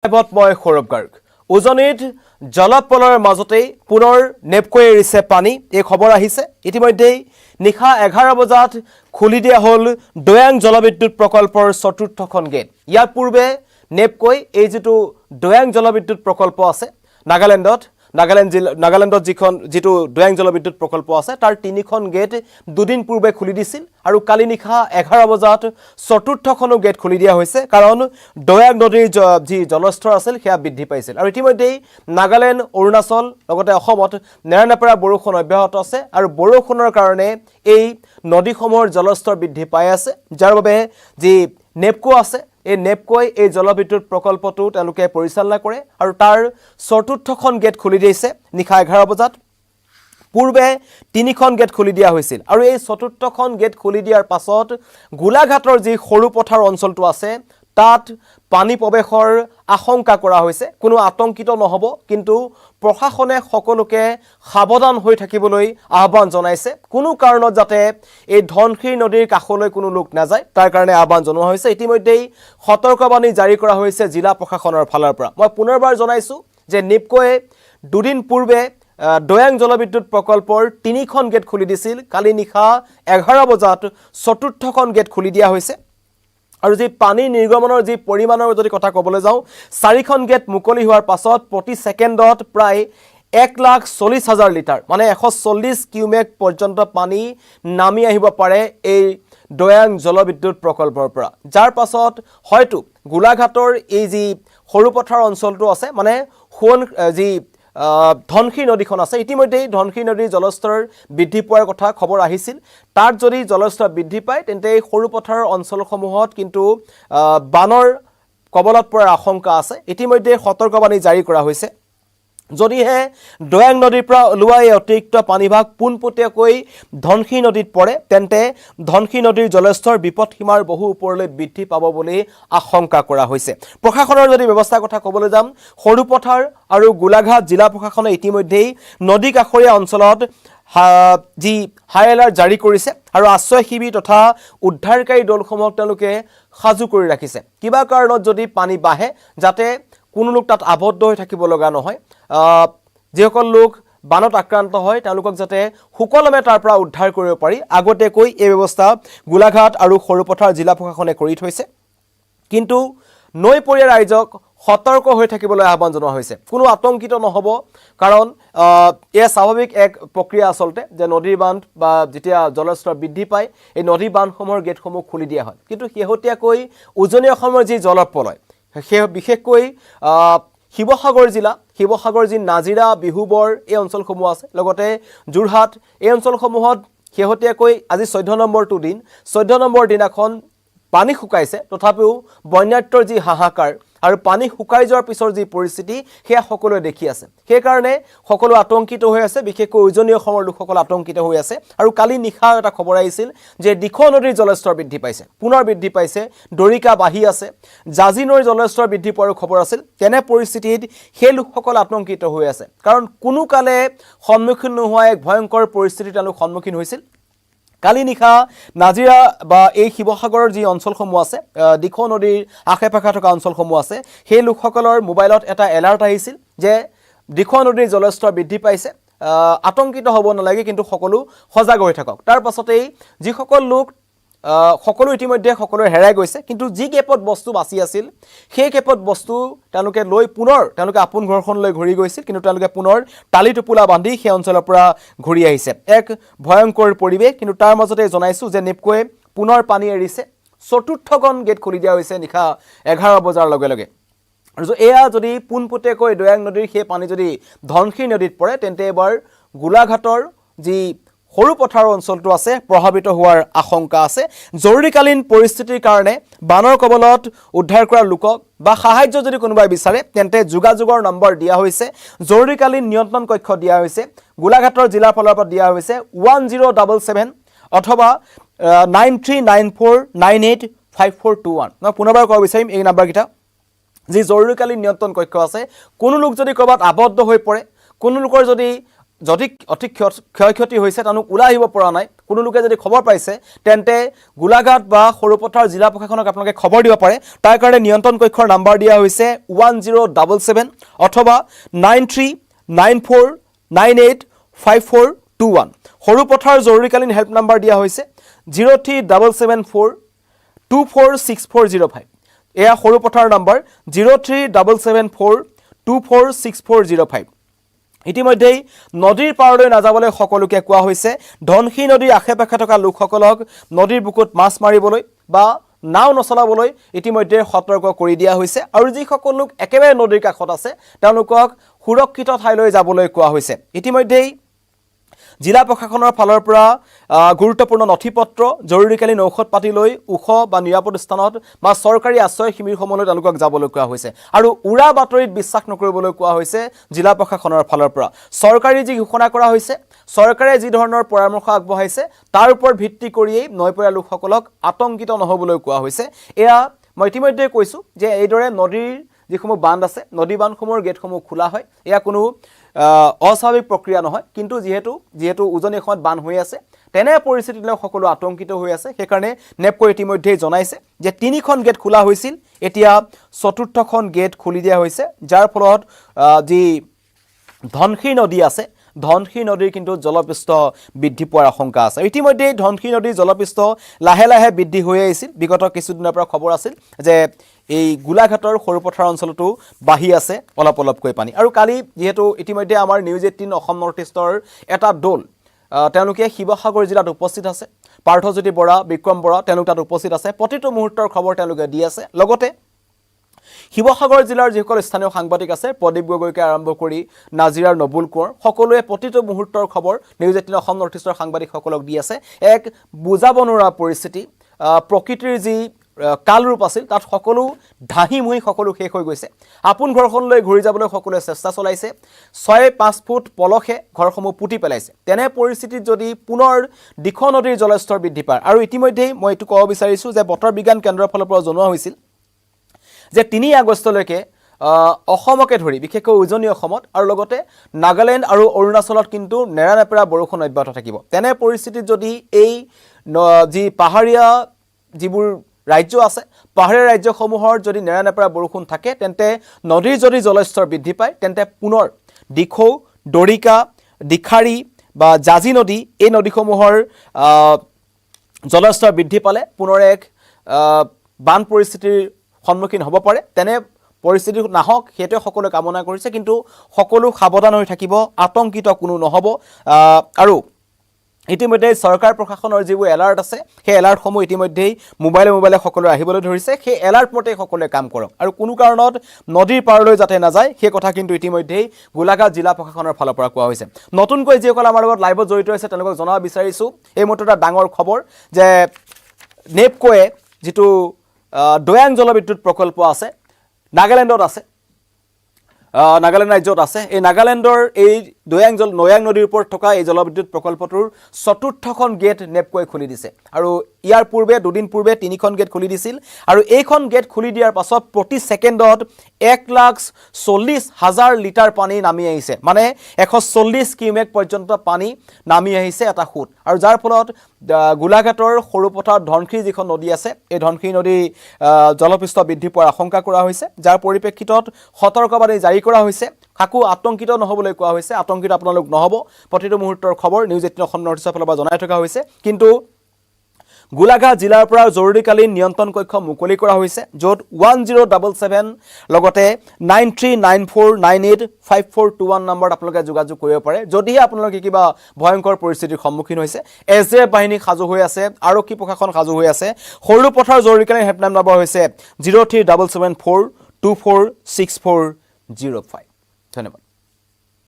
মই সৌৰভ গাৰ্গ উজনিত জলপলৰ মাজতেই পুনৰ নেপকৈ এৰিছে পানী এই খবৰ আহিছে ইতিমধ্যেই নিশা 11 বজাত খুলি দিয়া হল দয়াং জলবিদ্যুৎ প্ৰকল্পৰ চতুৰ্থখন গেট ইয়াৰ পূৰ্বে নেপকৈ এই যেটো দয়াং জলবিদ্যুৎ প্ৰকল্প আছে নাগালেণ্ডত যিটো দয়াং জলবিদ্যুৎ প্ৰকল্প আছে তাৰ তিনিখন গেট দুদিন পূৰ্বে খুলি দিছিল আৰু কালি নিশা 11 বজাত চতুৰ্থখনো গেট খুলি দিয়া হৈছে কাৰণ দয়াং নদীৰ যি জলস্তৰ আছিল সেয়া বৃদ্ধি পাইছিল আৰু ইতিমধ্যেই নাগালেণ্ড অৰুণাচল লগতে অসমত নেৰানেপেৰা বৰষুণ অব্যাহত আছে আৰু বৰষুণৰ কাৰণে এই নদীসমূহৰ জলস্তৰ বৃদ্ধি পাই আছে যাৰ বাবে যি নেপকো আছে এই নেপকৈ এই জলবিদ্যুৎ প্ৰকল্পটো তেওঁলোকে পৰিচালনা কৰে আৰু তাৰ চতুৰ্থখন গেট খুলি দিছে নিশা 11 বজাত পূৰ্বে তিনিখন গেট খুলি দিয়া হৈছিল আৰু এই চতুৰ্থখন গেট খুলি দিয়াৰ পাছত গোলাঘাটৰ যি সৰু পথাৰ অঞ্চলটো আছে তাত পানী প্ৰৱেশৰ আশংকা কৰা হৈছে কোনো আতংকিত নহব কিন্তু প্ৰশাসনে সকলোকে সাৱধান হৈ থাকিবলৈ আহ্বান জনাইছে কোনো কাৰণত যাতে এই ধনশিৰি নদীৰ কাষলৈ কোনো লোক নাযায় তাৰ কাৰণে আহ্বান জনোৱা হৈছে ইতিমধ্যেই সতৰ্কবাণী জাৰি কৰা হৈছে জিলা প্ৰশাসনৰ ফালৰ পৰা মই পুনৰবাৰ জনাইছো যে নেপকৈ দুদিন পূৰ্বে দয়াং জলবিদ্যুৎ প্ৰকল্পৰ তিনিখন গেট খুলি দিছিল কালি নিশা 11 বজাত চতুৰ্থখন গেট খুলি দিয়া হৈছে আৰু যি পানী নিৰ্গমনৰ যি পৰিমাণৰ যদি কথা ক'বলৈ যাওঁ 4খন গেট মুকলি হোৱাৰ পাছত প্ৰতি সেকেন্ডত প্ৰায় 1,40,000 লিটাৰ মানে 140 কিউমেক পৰ্যন্ত পানী নামি আহিব পাৰে এই দয়াং জলবিদ্যুৎ প্ৰকল্পৰ পৰা যাৰ পাছত হয়তো গোলাঘাটৰ এই যি সৰু পথাৰ অঞ্চলটো আছে মানে যি ধনশিৰি নদীখন আছে ইতিমধ্যেই ধনশিৰি নদীৰ জলস্তৰ বৃদ্ধি পোৱাৰ কথা খবৰ আহিছিল তাত যদি জলস্তৰ বৃদ্ধি পায় তেন্তে এই সৰু পথাৰৰ অঞ্চলসমূহত কিন্তু বানৰ কবলত পৰাৰ আশংকা আছে ইতিমধ্যে সতৰ্কবাণী জাৰি কৰা হৈছে যদিহে দয়াং নদীৰ পৰা ওলোৱা এই অতিৰিক্ত পানীভাগ পোনপটীয়াকৈ ধনশিৰি নদীত পৰে তেন্তে ধনশিৰি নদীৰ জলস্তৰ বিপদসীমাৰ বহু ওপৰলৈ বৃদ্ধি পাব বুলি আশংকা কৰা হৈছে প্ৰশাসনৰ যদি ব্যৱস্থাৰ কথা ক'বলৈ যাম সৰু পথাৰ আৰু গোলাঘাট জিলা প্ৰশাসনে ইতিমধ্যেই নদী কাষৰীয়া অঞ্চলত যি হাই এলাৰ্ট জাৰি কৰিছে আৰু আশ্ৰয় শিবিৰ তথা উদ্ধাৰকাৰী দলসমূহক তেওঁলোকে সাজু কৰি ৰাখিছে কিবা কাৰণত যদি পানী বাঢ়ে যাতে কোনো লোক তাত আবদ্ধ হৈ থাকিব লগা নহয় যিসকল লোক বানত আক্ৰান্ত হয় তেওঁলোকক যাতে সুকলমে তাৰ পৰা উদ্ধাৰ কৰিব পাৰি আগতেকৈ এই ব্যৱস্থা গোলাঘাট আৰু সৰুপথাৰ জিলা প্ৰশাসনে কৰি থৈছে কিন্তু নৈপৰীয়া ৰাইজক সতৰ্ক হৈ থাকিবলৈ আহ্বান জনোৱা হৈছে কোনো আতংকিত নহব কাৰণ এয়া স্বাভাৱিক এক প্ৰক্ৰিয়া আসলতে যে নদীৰ বান্ধ বা যেতিয়া জলস্তৰ বৃদ্ধি পায় এই নদী বান্ধসমূহৰ গেটসমূহ খুলি দিয়া হয় কিন্তু শেহতীয়াকৈ উজনি অসমৰ যি জলপ্ৰলয় বিশেষকৈ শিৱসাগৰ যি নাজিৰা বিহুবৰ এই অঞ্চলসমূহ আছে লগতে যোৰহাট এই অঞ্চলসমূহত শেহতীয়াকৈ আজি 14 নম্বৰটো দিন 14 নম্বৰ দিনাখন পানী শুকাইছে তথাপিও বন্যাত্ৰৰ যি হাহাকাৰ আৰু পানী শুকাই যোৱাৰ পিছৰ যি পৰিস্থিতি সেয়া সকলোৱে দেখি আছে সেই কাৰণে সকলো আতংকিত হৈ আছে বিশেষকৈ উজনি অসমৰ লোকসকল আতংকিত হৈ আছে আৰু কালি নিশা এটা খবৰ আহিছিল যে দিখৌ নদীৰ জলস্তৰ বৃদ্ধি পাইছে পুনৰ বৃদ্ধি পাইছে দৰিকা বাঢ়ি আছে জাজি নৈৰ জলস্তৰ বৃদ্ধি পোৱাৰ খবৰ আছিল তেনে পৰিস্থিতিত সেই লোকসকল আতংকিত হৈ আছে কাৰণ কোনো কালে সন্মুখীন নোহোৱা এক ভয়ংকৰ পৰিস্থিতি তেওঁলোক সন্মুখীন হৈছিল কালি নিশা নাজিৰা বা এই শিৱসাগৰৰ যি অঞ্চলসমূহ আছে দিখৌ নদীৰ আশে-পাশে থকা অঞ্চলসমূহ আছে সেই লোকসকলৰ মোবাইলত এটা এলাৰ্ট আহিছিল যে দিখৌ নদীৰ জলস্তৰ বৃদ্ধি পাইছে আতংকিত হ'ব নালাগে কিন্তু সকলো সজাগ হৈ থাকক তাৰ পাছতেই যিসকল লোক সকলো ইতিমধ্যে সকলো হেৰাই গৈছে কিন্তু যি কেপত বস্তু বাছি আছিল সেই কেপত বস্তু তেওঁলোকে লৈ পুনৰ তেওঁলোকে আপোন ঘৰখনলৈ ঘূৰি গৈছিল কিন্তু তেওঁলোকে পুনৰ টালি টুপুলা বান্ধি সেই অঞ্চলৰ পৰা ঘূৰি আহিছে এক ভয়ংকৰ পৰিৱেশ কিন্তু তাৰ মাজতে জনাইছো যে নেপকৈ পুনৰ পানী এৰিছে চতুৰ্থখন গেট খুলি দিয়া হৈছে নিশা 11 বজাৰ লগে লগে আৰু এয়া যদি পোনপটীয়াকৈ দয়াং নদীৰ সেই পানী যদি ধনশিৰি নদীত পৰে তেন্তে এবাৰ গোলাঘাটৰ যি সৰু পথাৰ অঞ্চলটো আছে প্ৰভাৱিত হোৱাৰ আশংকা আছে জৰুৰীকালীন পৰিস্থিতিৰ কাৰণে বানৰ কবলত উদ্ধাৰ কৰা লোকক বা সাহায্য যদি কোনোবাই বিচাৰে তেন্তে যোগাযোগৰ নম্বৰ দিয়া হৈছে জৰুৰীকালীন নিয়ন্ত্ৰণ কক্ষ দিয়া হৈছে গোলাঘাটৰ জিলাৰ ফালৰ পৰা দিয়া হৈছে 1077 অথবা 9394985421 মই পুনৰবাৰ ক'ব বিচাৰিম এই নম্বৰকেইটা যি জৰুৰীকালীন নিয়ন্ত্ৰণ কক্ষ আছে কোনো লোক যদি কৰবাত আবদ্ধ হৈ পৰে কোনো লোকৰ যদি যদি অতি ক্ষয়ক্ষতি হৈছে তেওঁলোক ওলাই আহিব পৰা নাই কোনো লোকে যদি খবৰ পাইছে তেন্তে গোলাঘাট বা সৰুপথাৰ জিলা প্ৰশাসনক আপোনালোকে খবৰ দিব পাৰে তাৰ কাৰণে নিয়ন্ত্ৰণ কক্ষৰ নাম্বাৰ দিয়া হৈছে 1077 অথবা 9394985421 সৰুপথাৰ জৰুৰীকালীন হেল্প নাম্বাৰ দিয়া হৈছে 03774246405 এয়া সৰুপথাৰ নাম্বাৰ 03774246405 ইতিমধ্যেই নদীৰ পাৰলৈ নাযাবলৈ সকলোকে কোৱা হৈছে ধনশী নদীৰ আশে-পাশে থকা লোকসকলক নদীৰ বুকুত মাছ মাৰিবলৈ বা নাও নচলাবলৈ ইতিমধ্যে সতৰ্ক কৰি দিয়া হৈছে আৰু যিসকল লোক একেবাৰে নদীৰ কাষত আছে তেওঁলোকক সুৰক্ষিত ঠাইলৈ যাবলৈ কোৱা হৈছে ইতিমধ্যেই জিলা প্ৰশাসনৰ ফালৰ পৰা গুৰুত্বপূৰ্ণ নথিপত্ৰ জৰুৰীকালীন ঔষধ পাতি লৈ উখ বা নিৰাপদ স্থানত বা চৰকাৰী আশ্ৰয় শিবিৰসমূহলৈ তেওঁলোকক যাবলৈ কোৱা হৈছে আৰু উৰা বাতৰিত বিশ্বাস নকৰিবলৈ কোৱা হৈছে জিলা প্ৰশাসনৰ ফালৰ পৰা চৰকাৰী যি ঘোষণা কৰা হৈছে চৰকাৰে যি ধৰণৰ পৰামৰ্শ আগবঢ়াইছে তাৰ ওপৰত ভিত্তি কৰিয়েই নৈপৰীয়া লোকসকলক আতংকিত নহবলৈ কোৱা হৈছে এয়া মই ইতিমধ্যে কৈছো যে এইদৰে নদীৰ যিসমূহ বান্ধ আছে নদী বান্ধসমূহৰ গেটসমূহ খোলা হয় এয়া কোনো অস্বাভাৱিক প্ৰক্ৰিয়া নহয় কিন্তু যেহেতু উজনি সময়ত বান্ধ হৈ আছে তেনে পৰিস্থিতিলৈ সকলো আতংকিত হৈ আছে সেইকাৰণে নেপকো ইতিমধ্যে জনাইছে যে তিনিখন গেট খোলা হৈছিল এতিয়া চতুৰ্থখন গেট খুলি দিয়া হৈছে যাৰ ফলত যি ধনশী নদী আছে ধনশী নদীৰ কিন্তু জলপৃষ্ঠ বৃদ্ধি পোৱাৰ আশংকা আছে ইতিমধ্যে ধনশী নদীৰ জলপৃষ্ঠ লাহে লাহে বৃদ্ধি হৈ আহিছিল বিগত কিছুদিনৰ পৰা খবৰ আছিল যে এই গোলাঘাটৰ সৰুপথাৰ অঞ্চলতো বাঢ়ি আছে অলপকৈ পানী আৰু কালি যেহেতু ইতিমধ্যে আমাৰ নিউজ 18 অসম নৰ্থ ইষ্টৰ এটা দল তেওঁলোকে শিৱসাগৰ জিলাত উপস্থিত আছে পাৰ্থজ্যোতি বৰা বিক্ৰম বৰা তেওঁলোক তাত উপস্থিত আছে প্ৰতিটো মুহূৰ্তৰ খবৰ তেওঁলোকে দি আছে লগতে শিৱসাগৰ জিলাৰ যিসকল স্থানীয় সাংবাদিক আছে প্ৰদীপ গগৈকে আৰম্ভ কৰি নাজিৰাৰ নবুল কোঁৱৰ সকলোৱে প্ৰতিটো মুহূৰ্তৰ খবৰ নিউজ 18 অসম নৰ্থ ইষ্টৰ সাংবাদিকসকলক দি আছে এক বুজাব নোৱাৰা পৰিস্থিতি প্ৰকৃতিৰ যি কালৰূপ আছিল তাত সকলো ধাহিমুহি সকলো শেষ হৈ গৈছে আপোন ঘৰখনলৈ ঘূৰি যাবলৈ সকলোৱে চেষ্টা চলাইছে 6-5 ফুট পলখে ঘৰসমূহ পুতি পেলাইছে তেনে পৰিস্থিতিত যদি পুনৰ দিখ নদীৰ জলস্তৰ বৃদ্ধি পায় আৰু ইতিমধ্যেই মই এইটো ক'ব বিচাৰিছো যে বতৰ বিজ্ঞান কেন্দ্ৰৰ ফালৰ পৰা জনোৱা হৈছিল যে 3 আগষ্টলৈকে অসমকে ধৰি বিশেষকৈ উজনি অসমত আৰু লগতে নাগালেণ্ড আৰু অৰুণাচলত কিন্তু নেৰানেপেৰা বৰষুণ অব্যাহত থাকিব তেনে পৰিস্থিতিত যদি এই যি পাহাৰীয়া যিবোৰ ৰাজ্য আছে পাহাৰীয়া ৰাজ্যসমূহৰ যদি নেৰানেপেৰা বৰষুণ থাকে তেন্তে নদীৰ যদি জলস্তৰ বৃদ্ধি পায় তেন্তে পুনৰ দিখৌ দৰিকা দিখাৰী বা জাজি নদী এই নদীসমূহৰ জলস্তৰ বৃদ্ধি পালে পুনৰ এক বান পৰিস্থিতিৰ সন্মুখীন হ'ব পাৰে তেনে পৰিস্থিতি নাহক হেতু সকলোৱে কামনা কৰিছে কিন্তু সকলো সাৱধান হৈ থাকিব আতংকিত কোনো নহব আৰু ইতিমধ্যে চৰকাৰ প্ৰশাসনৰ যিবোৰ এলাৰ্ট আছে সেই এলাৰ্টসমূহ ইতিমধ্যে মোবাইলে সকলোৰে আহিবলৈ ধৰিছে সেই এলাৰ্ট মতে সকলোৱে কাম কৰক আৰু কোনো কাৰণত নদীৰ পাৰলৈ যাতে নাযায় সেই কথা কিন্তু ইতিমধ্যে গোলাঘাট জিলা প্ৰশাসনৰ ফালৰ পৰা কোৱা হৈছে নতুনকৈ যিসকল আমাৰ লগত লাইভত জড়িত হৈছে তেওঁলোকক জনাব বিচাৰিছো এই মুহূৰ্তত এটা ডাঙৰ খবৰ যে নেপকোৱে যিটো দয়াং জলবিদ্যুৎ প্ৰকল্প আছে নাগালেণ্ডত আছে নাগালেণ্ড ৰাজ্যত আছে এই নাগালেণ্ডৰ এই নয়াং নদীৰ ওপৰত থকা এই জলবিদ্যুৎ প্ৰকল্পটোৰ চতুৰ্থখন গেট নেপকোৱে খুলি দিছে আৰু ইয়াৰ পূৰ্বে দুদিন পূৰ্বে 3খন গেট খুলি দিছিল আৰু এইখন গেট খুলি দিয়াৰ পাছত প্ৰতি সেকেন্ডত 1,40,000 লিটাৰ পানী নামি আহিছে মানে 140 কিউমেক পৰ্যন্ত পানী নামি আহিছে এটা ফুট আৰু যাৰ ফলত গোলাঘাটৰ সৰুপথাৰ ধনশী যিখন নদী আছে এই ধনশী নদী জলপৃষ্ঠ বৃদ্ধি পোৱাৰ আশংকা কৰা হৈছে যাৰ পৰিপ্ৰেক্ষিতত সতৰ্কবাণী জাৰি কৰা হৈছে কাকো আতংকিত নহবলৈ কোৱা হৈছে আতংকিত আপোনালোক নহব প্ৰতিটো মুহূৰ্তৰ খবৰ নিউজ 18 অসম নৰ্থ ইষ্টৰ ফালৰ পৰা জনাই থকা হৈছে কিন্তু গোলাঘাট জিলাৰ পৰা জৰুৰীকালীন নিয়ন্ত্ৰণ কক্ষ মুকলি কৰা হৈছে য'ত 1077 লগতে 9394985421 নম্বৰত আপোনালোকে যোগাযোগ কৰিব পাৰে যদিহে আপোনালোকে কিবা ভয়ংকৰ পৰিস্থিতিৰ সন্মুখীন হৈছে এছডিএফ বাহিনী সাজু হৈ আছে আৰক্ষী প্ৰশাসন সাজু হৈ আছে সৰুপথাৰ জৰুৰীকালীন হেল্পলাইন নম্বৰ হৈছে 03774246405 ধন্যবাদ।